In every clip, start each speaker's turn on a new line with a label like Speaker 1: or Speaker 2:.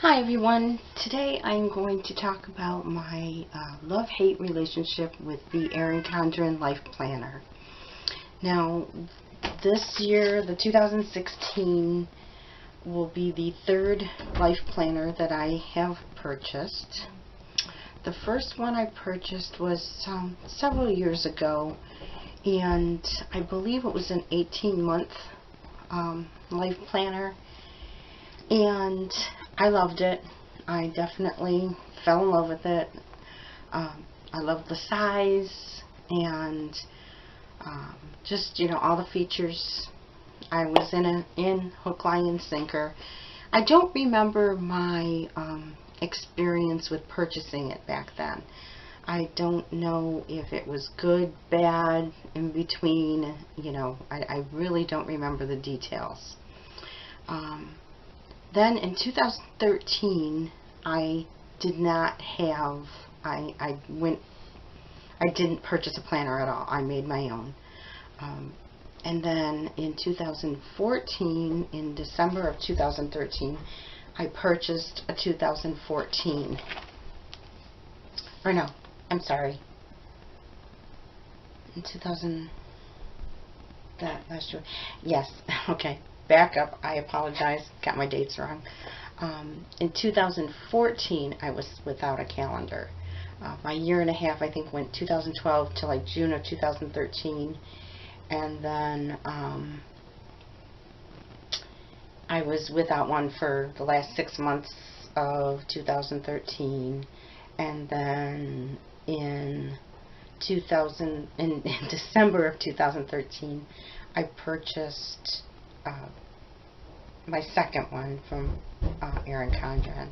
Speaker 1: Hi everyone, today I'm going to talk about my love-hate relationship with the Erin Condren Life Planner. Now, this year, the 2016, will be the third life planner that I have purchased. The first one I purchased was several years ago, and I believe it was an 18-month life planner. And I loved it. I definitely fell in love with it. I loved the size and just, all the features. I was in hook, line, and sinker. I don't remember my experience with purchasing it back then. I don't know if it was good, bad, in between. I really don't remember the details. Then in 2013, I didn't purchase a planner at all. I made my own. And then in 2014, in December of 2013, I purchased a 2014. Or no, I'm sorry. In 2000, that last year. Yes, okay. Back up. I apologize. Got my dates wrong. In 2014, I was without a calendar. My year and a half, I think, went 2012 to like June of 2013. And then I was without one for the last 6 months of 2013. And then in December of 2013, I purchased my second one from Erin Condren,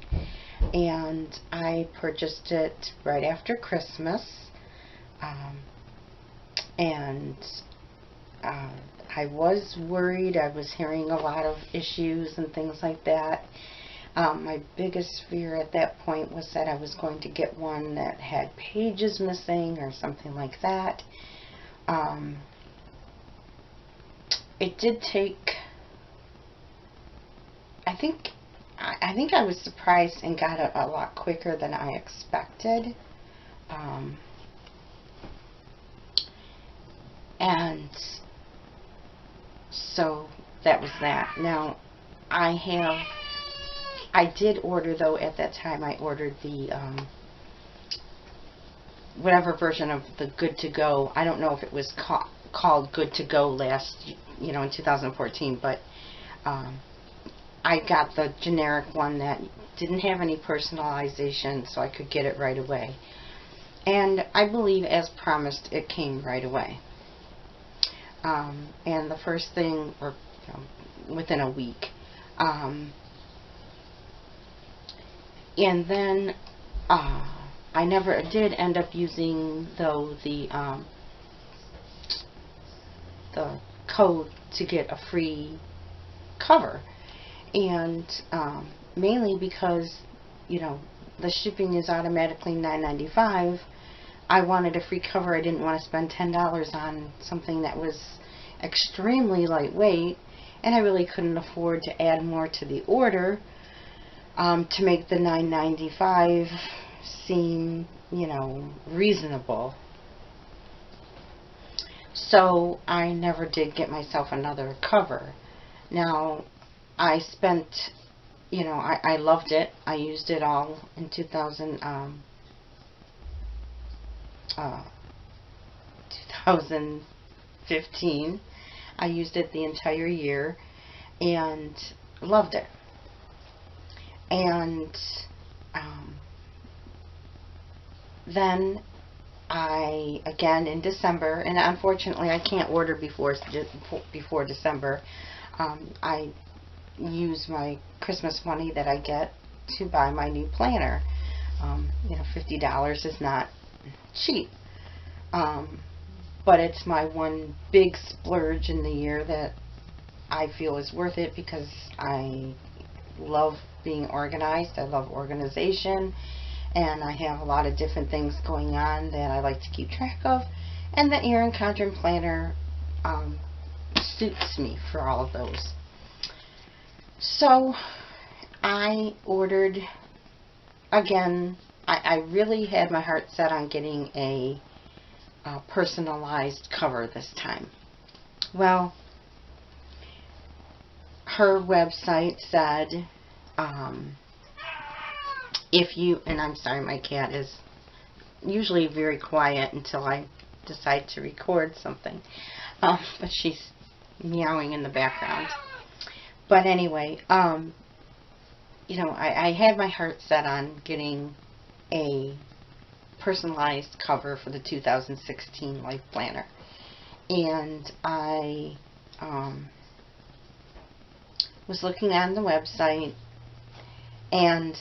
Speaker 1: and I purchased it right after Christmas, and I was worried. I was hearing a lot of issues and things like that. My biggest fear at that point was that I was going to get one that had pages missing or something like that. It did take, I think I was surprised and got it a lot quicker than I expected. And so that was that. Now, I did order, though, at that time. I ordered the whatever version of the Good to Go. I don't know if it was called Good to Go in 2014, but I got the generic one that didn't have any personalization, so I could get it right away. And I believe, as promised, it came right away. And the first thing, or within a week. And then I never did end up using, though, the code to get a free cover. And mainly because, the shipping is automatically $9.95. I wanted a free cover. I didn't want to spend $10 on something that was extremely lightweight, and I really couldn't afford to add more to the order to make the $9.95 seem, reasonable. So I never did get myself another cover. Now, I spent, I loved it. I used it all in 2015. I used it the entire year and loved it. And then again in December, and unfortunately I can't order before December. I use my Christmas money that I get to buy my new planner. $50 is not cheap, but it's my one big splurge in the year that I feel is worth it, because I love being organized. I love organization, and I have a lot of different things going on that I like to keep track of, and the Erin Condren planner suits me for all of those. So I ordered, again, I really had my heart set on getting a personalized cover this time. Well, her website said, if you, and I'm sorry, my cat is usually very quiet until I decide to record something, but she's meowing in the background. But anyway, you know, I had my heart set on getting a personalized cover for the 2016 Life Planner. And I was looking on the website, and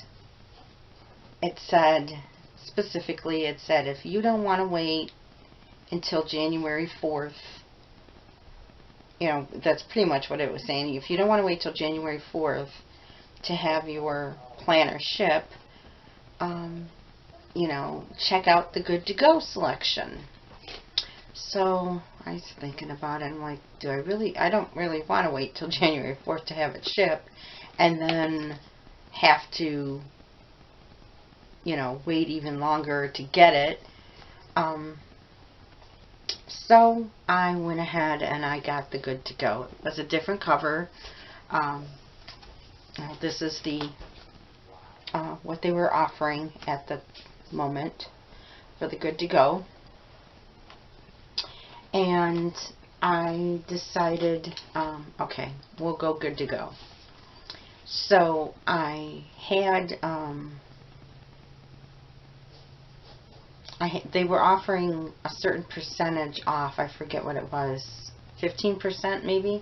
Speaker 1: it said, specifically, it said, if you don't want to wait until January 4th, you know, that's pretty much what it was saying. If you don't want to wait till January 4th to have your planner ship, you know, check out the Good to Go selection. So I was thinking about it. I'm like, I don't really want to wait till January 4th to have it shipped and then have to, you know, wait even longer to get it. So I went ahead and I got the Good to Go. It was a different cover. This is the what they were offering at the moment for the Good to Go. And I decided, okay, we'll go Good to Go. So I had, they were offering a certain percentage off. I forget what it was, 15% maybe.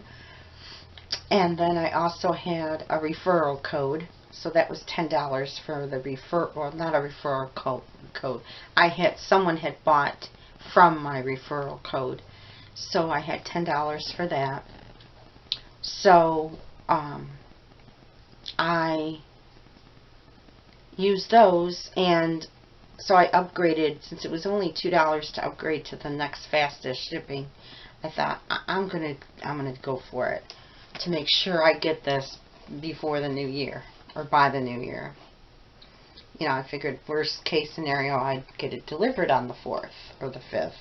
Speaker 1: And then I also had a referral code. So that was $10 for the well, not a referral code. Someone had bought from my referral code. So I had $10 for that. So I used those, and so I upgraded, since it was only $2 to upgrade to the next fastest shipping. I thought I'm gonna go for it to make sure I get this before the new year, or by the new year. You know, I figured worst case scenario, I'd get it delivered on the 4th or the 5th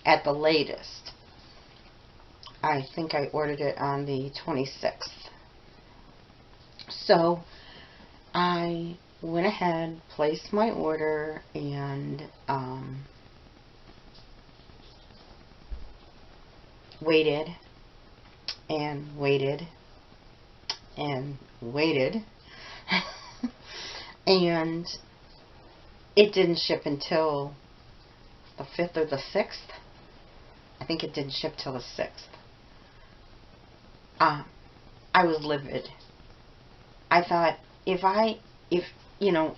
Speaker 1: at the latest. I think I ordered it on the 26th. So I went ahead, placed my order, and waited and waited and waited. And it didn't ship until the 5th or the 6th. I think it didn't ship till the 6th. I was livid. I thought, if you know,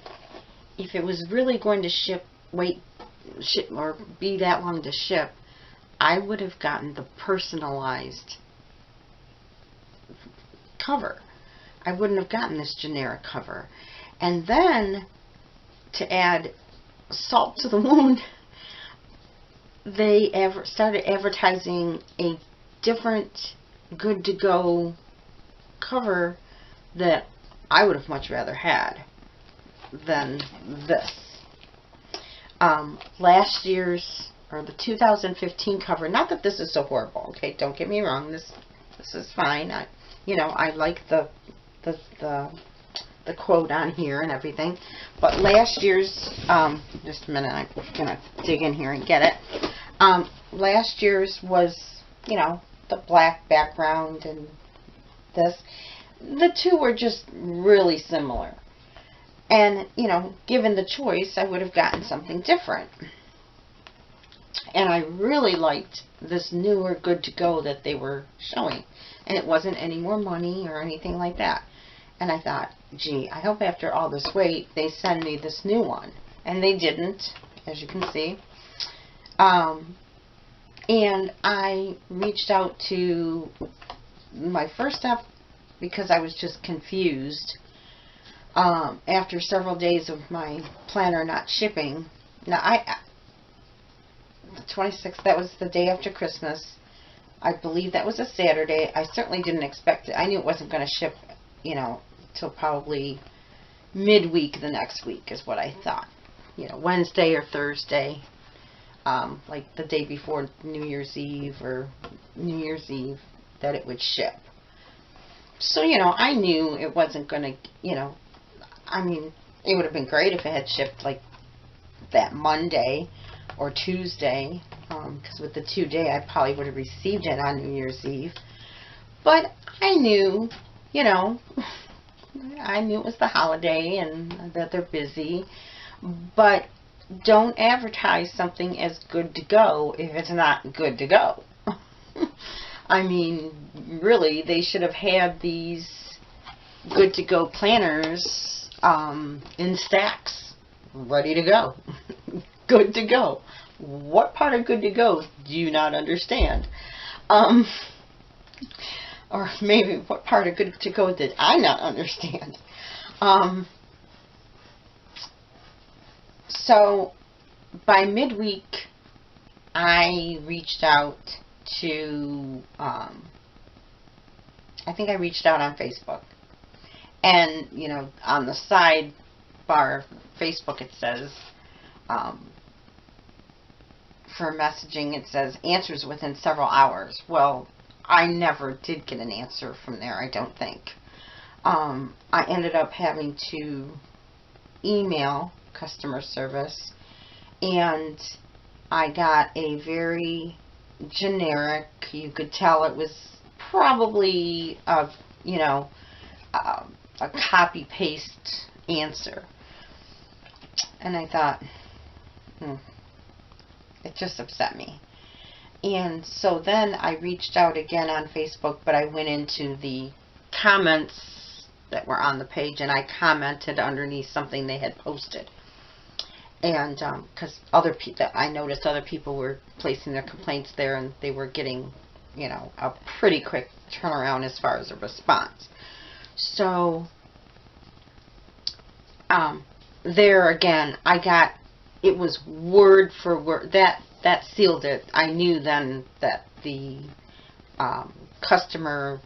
Speaker 1: if it was really going to ship or be that long to ship, I would have gotten the personalized cover. I wouldn't have gotten this generic cover. And then, to add salt to the wound, they started advertising a different Good to Go cover that I would have much rather had than this. Last year's, or the 2015 cover, not that this is so horrible, okay, don't get me wrong, this is fine. You know, I like the quote on here and everything, but last year's, just a minute, I'm gonna dig in here and get it. Last year's was, you know, the black background and this. The two were just really similar. And, you know, given the choice, I would have gotten something different. And I really liked this newer Good to Go that they were showing. And it wasn't any more money or anything like that. And I thought, gee, I hope after all this wait, they send me this new one. And they didn't, as you can see. And I reached out to my first step because I was just confused. After several days of my planner not shipping. Now, the 26th, that was the day after Christmas. I believe that was a Saturday. I certainly didn't expect it. I knew it wasn't going to ship, you know, till probably midweek the next week is what I thought. Wednesday or Thursday, like the day before New Year's Eve or New Year's Eve, that it would ship. So, I knew it wasn't going to, I mean, it would have been great if it had shipped like that Monday or Tuesday, because with the 2-day, I probably would have received it on New Year's Eve. But I knew, I knew it was the holiday and that they're busy. But don't advertise something as good to go if it's not good to go. I mean, really, they should have had these good to go planners in stacks, ready to go. Good to go. What part of good to go do you not understand? Or maybe what part of good to go did I not understand? So by midweek, I reached out to, I think I reached out on Facebook. And, on the sidebar of Facebook, it says, for messaging, it says answers within several hours. Well, I never did get an answer from there, I don't think. I ended up having to email customer service, and I got a very generic, you could tell it was probably a copy paste answer. And I thought, it just upset me. And so then I reached out again on Facebook, but I went into the comments that were on the page, and I commented underneath something they had posted. And because I noticed other people were placing their complaints there, and they were getting, a pretty quick turnaround as far as a response. So there again, it was word for word. That sealed it. I knew then that the customer,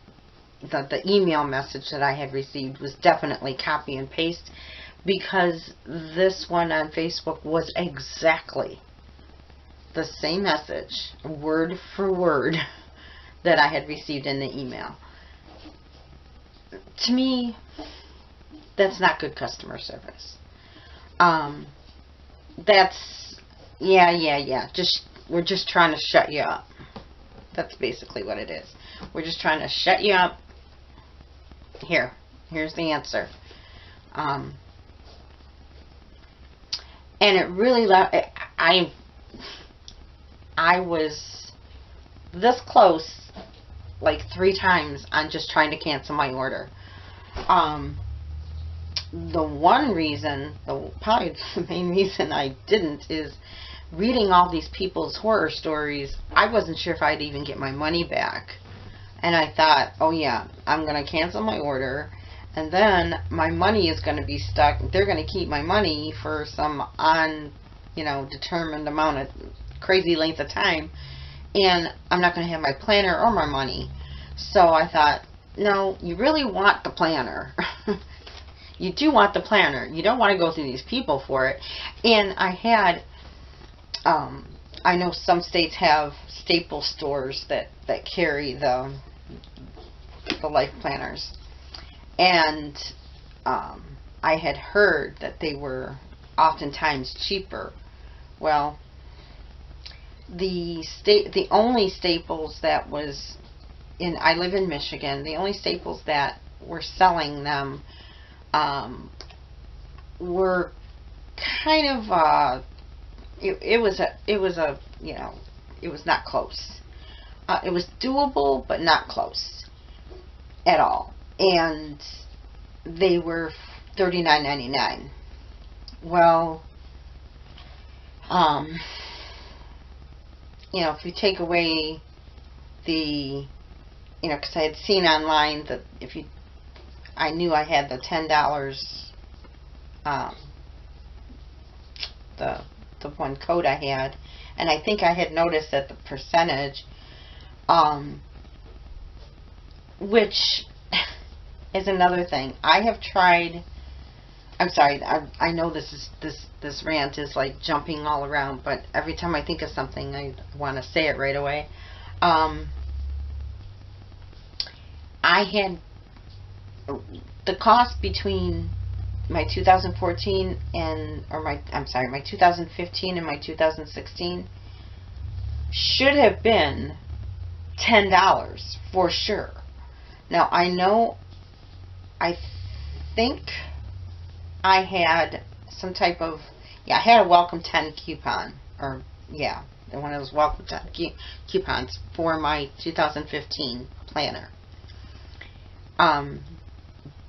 Speaker 1: the email message that I had received was definitely copy and paste, because this one on Facebook was exactly the same message, word for word, that I had received in the email. To me, that's not good customer service. That's, we're just trying to shut you up. That's basically what it is. We're just trying to shut you up. Here's the answer. And it really I was this close like 3 times on just trying to cancel my order. The one reason, probably the main reason I didn't, is reading all these people's horror stories. I wasn't sure if I'd even get my money back. And I thought, oh yeah, I'm going to cancel my order, and then my money is going to be stuck. They're going to keep my money for some determined amount of crazy length of time, and I'm not going to have my planner or my money. So I thought, no, you really want the planner. You do want the planner. You don't want to go through these people for it. And I had, I know some states have staple stores that carry the life planners. And I had heard that they were oftentimes cheaper. Well, the only Staples that was I live in Michigan, the only Staples that were selling them were kind of it was not close. It was doable, but not close at all. And they were $39.99. Well, if you take away the, because I had seen online that I knew I had the $10, the one code I had, and I think I had noticed that the percentage, which is another thing. I have tried. I'm sorry. I know this rant is like jumping all around, but every time I think of something, I want to say it right away. I had the cost between my 2014 and my 2015 and my 2016 should have been $10 for sure. Now I know, I think I had some type of, I had a welcome 10 coupon, or one of those welcome 10 coupons for my 2015 planner.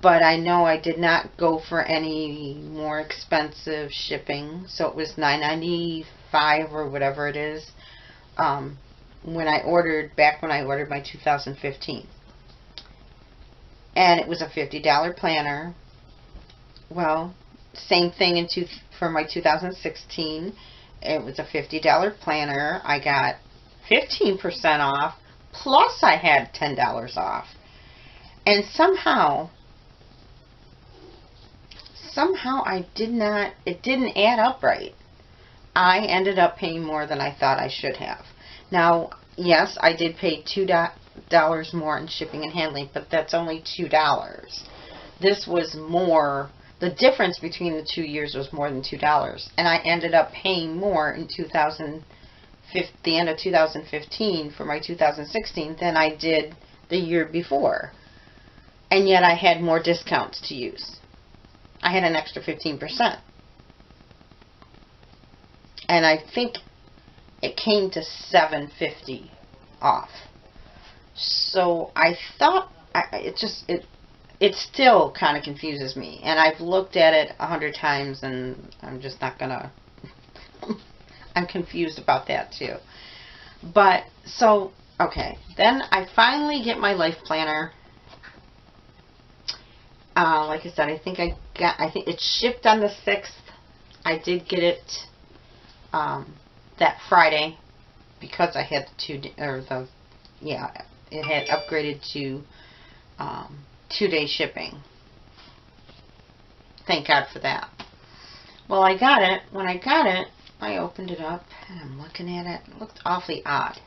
Speaker 1: But I know I did not go for any more expensive shipping, so it was $9.95 or whatever it is when I ordered my 2015. And it was a $50 planner. Well, same thing for my 2016. It was a $50 planner. I got 15% off, plus I had $10 off. And somehow it didn't add up right. I ended up paying more than I thought I should have. Now, yes, I did pay $2 more in shipping and handling, but that's only $2. This was more. The difference between the 2 years was more than $2, and I ended up paying more in the end of 2015 for my 2016 than I did the year before. And yet I had more discounts to use. I had an extra 15%. And I think it came to $7.50 off. So I thought, it still kind of confuses me. And I've looked at it 100 times and I'm just not gonna, I'm confused about that too. But, so, okay. Then I finally get my life planner. Like I said, I think it shipped on the 6th. I did get it that Friday because I had it had upgraded to 2-day shipping. Thank God for that. Well, I got it. When I got it, I opened it up and I'm looking at it. It looked awfully odd.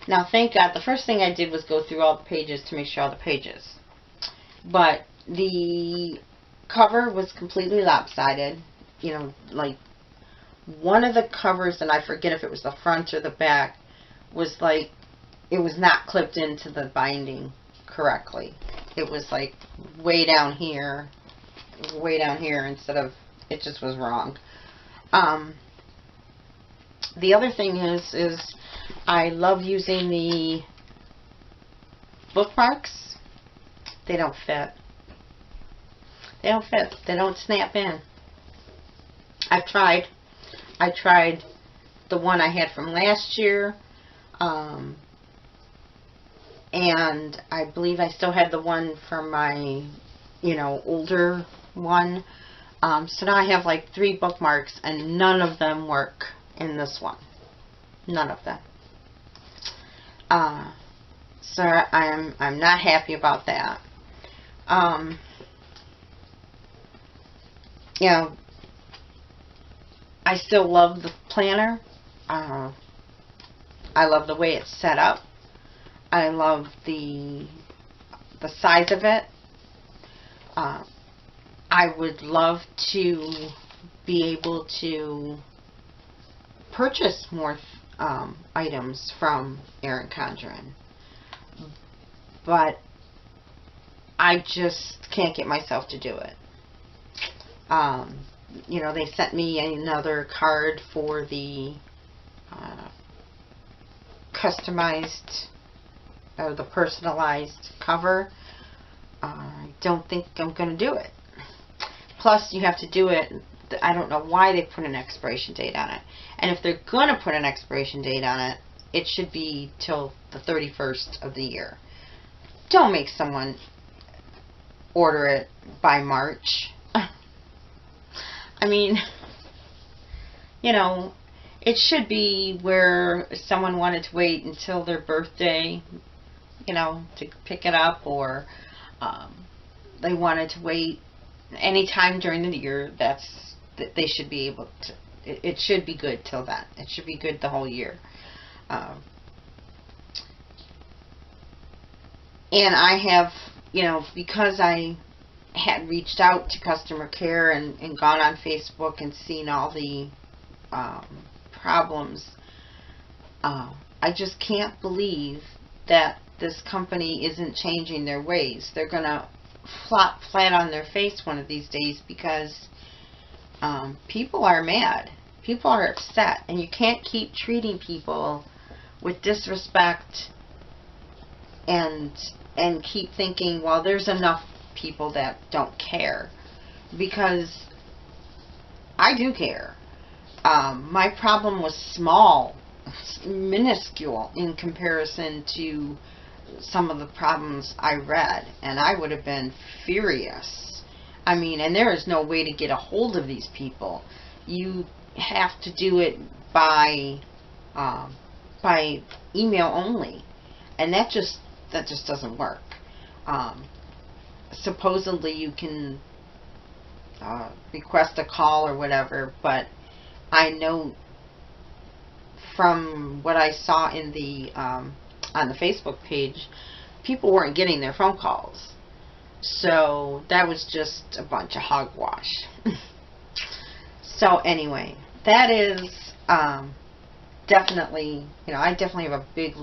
Speaker 1: Now, thank God, the first thing I did was go through all the pages to make sure all the pages. But the cover was completely lopsided. You know, like one of the covers, and I forget if it was the front or the back, was like, it was not clipped into the binding correctly. It was like way down here instead of, it just was wrong. The other thing is I love using the bookmarks. They don't fit. They don't fit. They don't snap in. I tried the one I had from last year, and I believe I still had the one from my, older one. So now I have like 3 bookmarks, and none of them work in this one. None of them. So I'm not happy about that. I still love the planner. I love the way it's set up. I love the size of it. I would love to be able to purchase more items from Erin Condren, but I just can't get myself to do it. They sent me another card for the customized or the personalized cover. I don't think I'm going to do it. Plus, you have to do it. I don't know why they put an expiration date on it. And if they're going to put an expiration date on it, it should be till the 31st of the year. Don't make someone order it by March. I mean, it should be where someone wanted to wait until their birthday, to pick it up, or they wanted to wait any time during the year, that they should be able to. It should be good till then. It should be good the whole year. And I have, because I had reached out to customer care and gone on Facebook and seen all the problems, I just can't believe that this company isn't changing their ways. They're going to flop flat on their face one of these days, because people are mad. People are upset, and you can't keep treating people with disrespect and keep thinking, well, there's enough people that don't care, because I do care. My problem was small, minuscule in comparison to some of the problems I read, and I would have been furious. I mean, and there is no way to get a hold of these people. You have to do it by email only, and that just doesn't work. Supposedly you can request a call or whatever, but I know from what I saw in the on the Facebook page, people weren't getting their phone calls. So that was just a bunch of hogwash. So anyway, that is definitely, I definitely have a big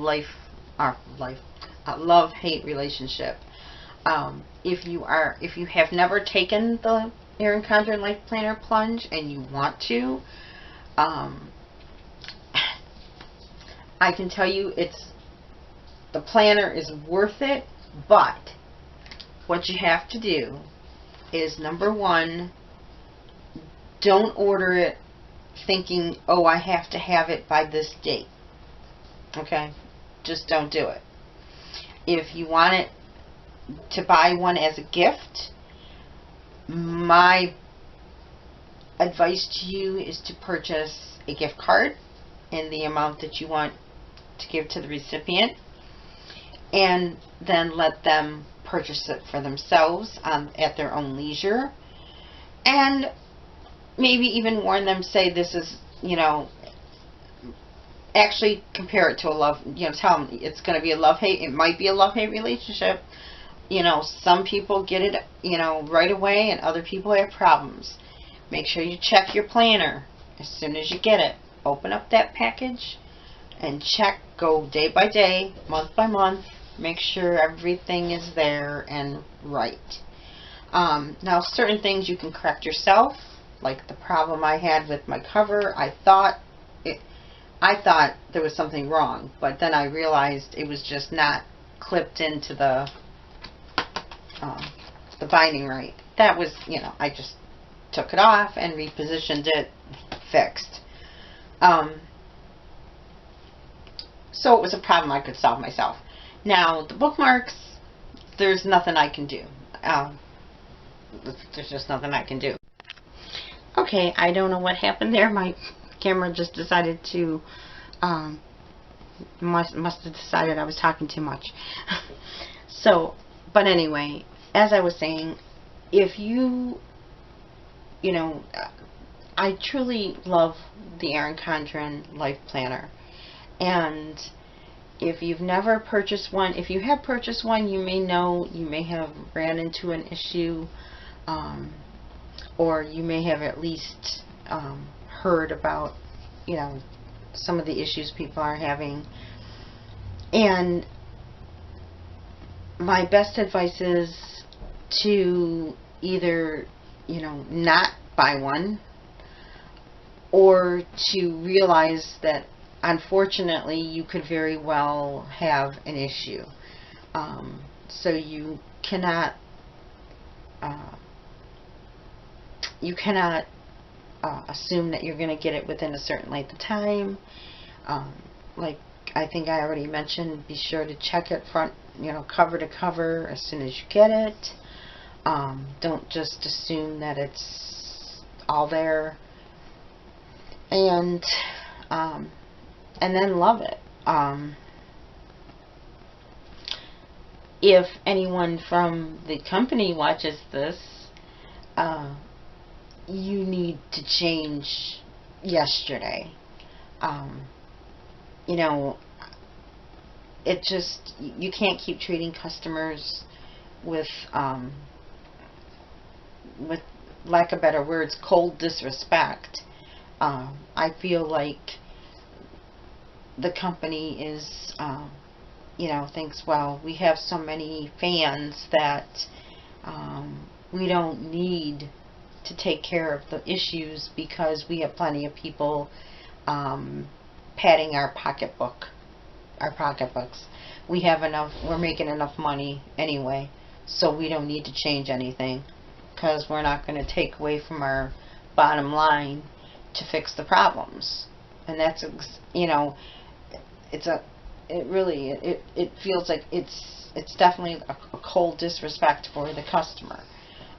Speaker 1: love-hate relationship. If you have never taken the Erin Condren Life Planner Plunge and you want to, I can tell you the planner is worth it, but what you have to do is, number one, don't order it thinking, oh, I have to have it by this date. Okay? Just don't do it. If you want it to buy one as a gift, my advice to you is to purchase a gift card in the amount that you want to give to the recipient, and then let them purchase it for themselves at their own leisure, and maybe even warn them, say this is, actually compare it to a love, tell them it's going to be a love-hate, it might be a love-hate relationship. Some people get it, right away, and other people have problems. Make sure you check your planner as soon as you get it. Open up that package and check, go day by day, month by month, make sure everything is there and right. Now, certain things you can correct yourself, like the problem I had with my cover. I thought there was something wrong, but then I realized it was just not clipped into the binding right. That was, I just took it off and repositioned it, fixed. So it was a problem I could solve myself. Now, the bookmarks, there's nothing I can do. There's just nothing I can do. Okay, I don't know what happened there. My camera just decided to, must have decided I was talking too much. So, but anyway, as I was saying, if I truly love the Erin Condren Life Planner. And if you've never purchased one, if you have purchased one, you may have ran into an issue, or you may have at least heard about, some of the issues people are having. And my best advice is to either, not buy one, or to realize that unfortunately you could very well have an issue. So you cannot assume that you're going to get it within a certain length of time. Like I think I already mentioned, be sure to check it front, cover to cover as soon as you get it. Don't just assume that it's all there. And then love it.
Speaker 2: if anyone from the company watches this, you need to change yesterday. You know, it just, you can't keep treating customers with lack of better words, cold disrespect. I feel like the company is, thinks, well, we have so many fans that we don't need to take care of the issues because we have plenty of people padding our pocketbooks. We have enough, we're making enough money anyway, so we don't need to change anything because we're not going to take away from our bottom line to fix the problems. And that's, it feels like it's definitely a cold disrespect for the customer.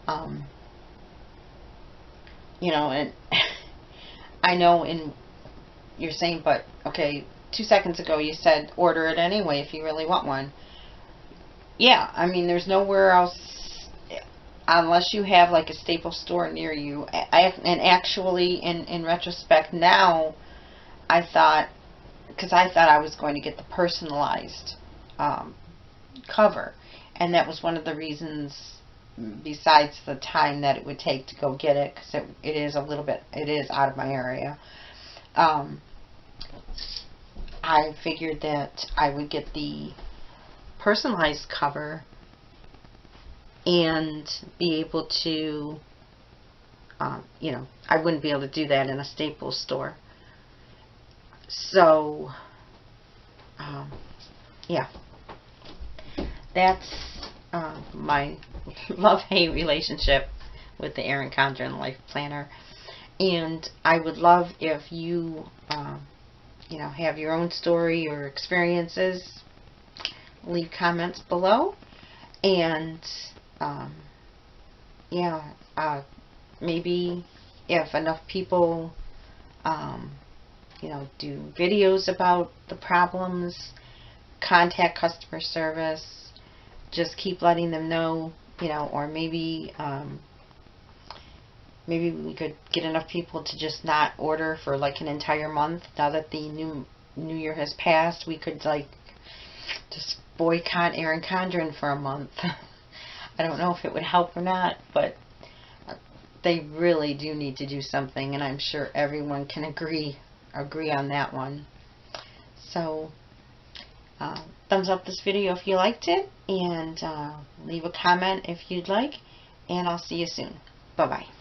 Speaker 2: And I know you're saying, but okay, 2 seconds ago you said order it anyway if you really want one. Yeah, I mean, there's nowhere else unless you have like a Staples store near you. And actually, in retrospect now, I thought I was going to get the personalized cover, and that was one of the reasons, besides the time that it would take to go get it, because it is out of my area. I figured that I would get the personalized cover and be able to, I wouldn't be able to do that in a Staples store. So, yeah, that's my love-hate relationship with the Erin Condren Life Planner. And I would love if you, have your own story or experiences. Leave comments below. And, maybe if enough people, do videos about the problems, contact customer service, just keep letting them know, or maybe we could get enough people to just not order for like an entire month. Now that the new year has passed, we could just boycott Erin Condren for a month. I don't know if it would help or not, but they really do need to do something, and I'm sure everyone can agree on that one. So, thumbs up this video if you liked it, and leave a comment if you'd like, and I'll see you soon. Bye-bye.